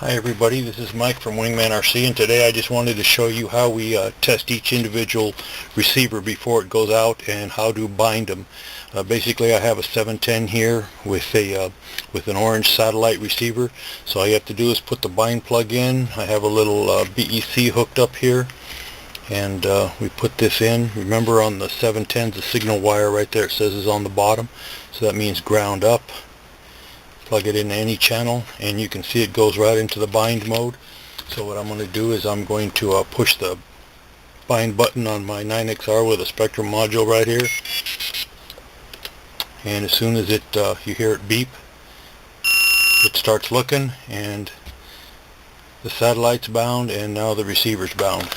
Hi everybody, this is Mike from Wingman RC, and today I just wanted to show you how we test each individual receiver before it goes out and how to bind them. Basically I have a 710 here with an orange satellite receiver, so all you have to do is put the bind plug in. I have a little BEC hooked up here, and we put this in. Remember, on the 710s the signal wire right there, it says, is on the bottom, so that means ground up. Plug it in any channel and you can see it goes right into the bind mode. So what I'm going to do is I'm going to push the bind button on my 9XR with a Spectrum module right here, and as soon as you hear it beep, it starts looking, and the satellite's bound and now the receiver's bound.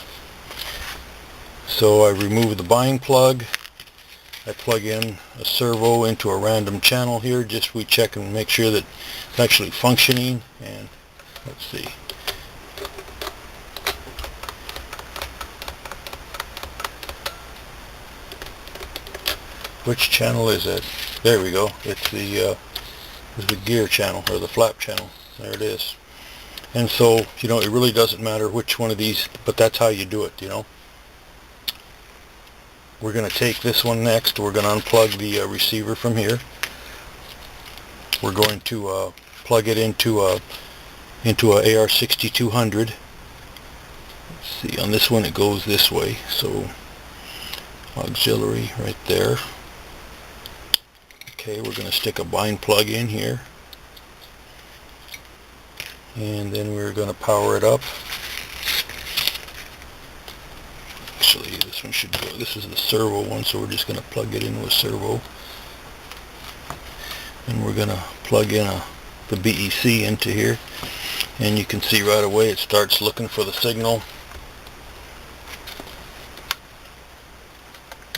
So I remove the bind plug. I plug in a servo into a random channel here, just we check and make sure that it's actually functioning. And let's see, which channel is it? There we go. It's the gear channel, or the flap channel. There it is. And so, it really doesn't matter which one of these, but that's how you do it. We're going to take this one next. We're going to unplug the receiver from here. We're going to plug it into a AR6200. Let's see, on this one it goes this way, so auxiliary right there. Okay, we're going to stick a bind plug in here, and then we're going to power it up. Actually, this one should go. This is the servo one, so we're just going to plug it in with servo, and we're going to plug in the BEC into here, and you can see right away it starts looking for the signal.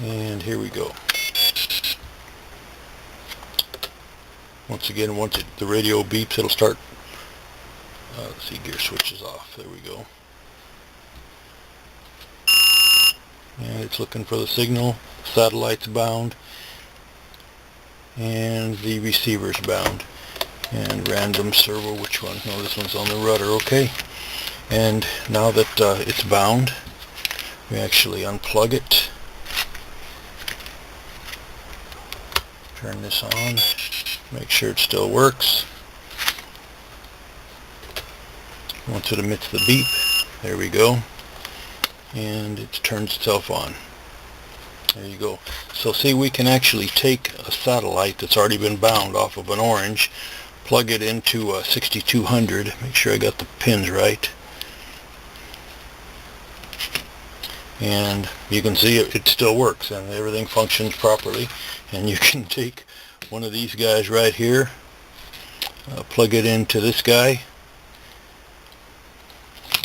And here we go. Once again, once the radio beeps, it'll start. Let's see, gear switch is off. There we go. And it's looking for the signal. Satellite's bound, and the receiver's bound. And random servo, which one? No, this one's on the rudder. Okay. And now that it's bound, we actually unplug it. Turn this on. Make sure it still works. Once it emits the beep, there we go, and it turns itself on. There you go. So see, we can actually take a satellite that's already been bound off of an orange, plug it into a 6200, make sure I got the pins right, and you can see it still works and everything functions properly. And you can take one of these guys right here, plug it into this guy,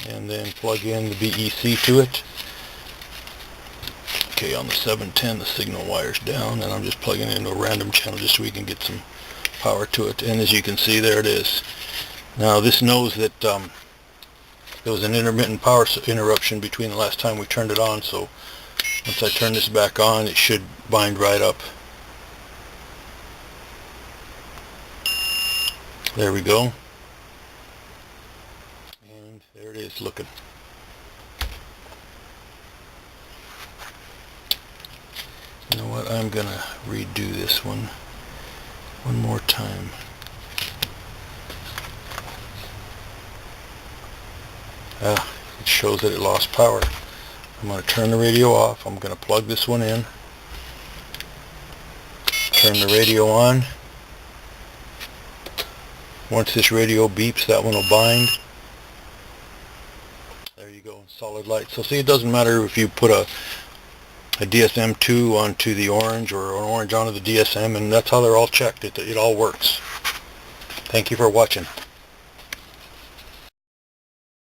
and then plug in the BEC to it. Okay, on the 710 the signal wire's down, and I'm just plugging it into a random channel just so we can get some power to it. And as you can see, there it is. Now this knows that there was an intermittent power interruption between the last time we turned it on, so once I turn this back on, it should bind right up. There we go. And there it is looking. You know what, I'm gonna redo this one more time. It shows that it lost power. I'm going to turn the radio off. I'm going to plug this one in, turn the radio on. Once this radio beeps, that one will bind. There you go, solid light. So see, it doesn't matter if you put a DSM-2 onto the orange or an orange onto the DSM, and that's how they're all checked. It all works. Thank you for watching.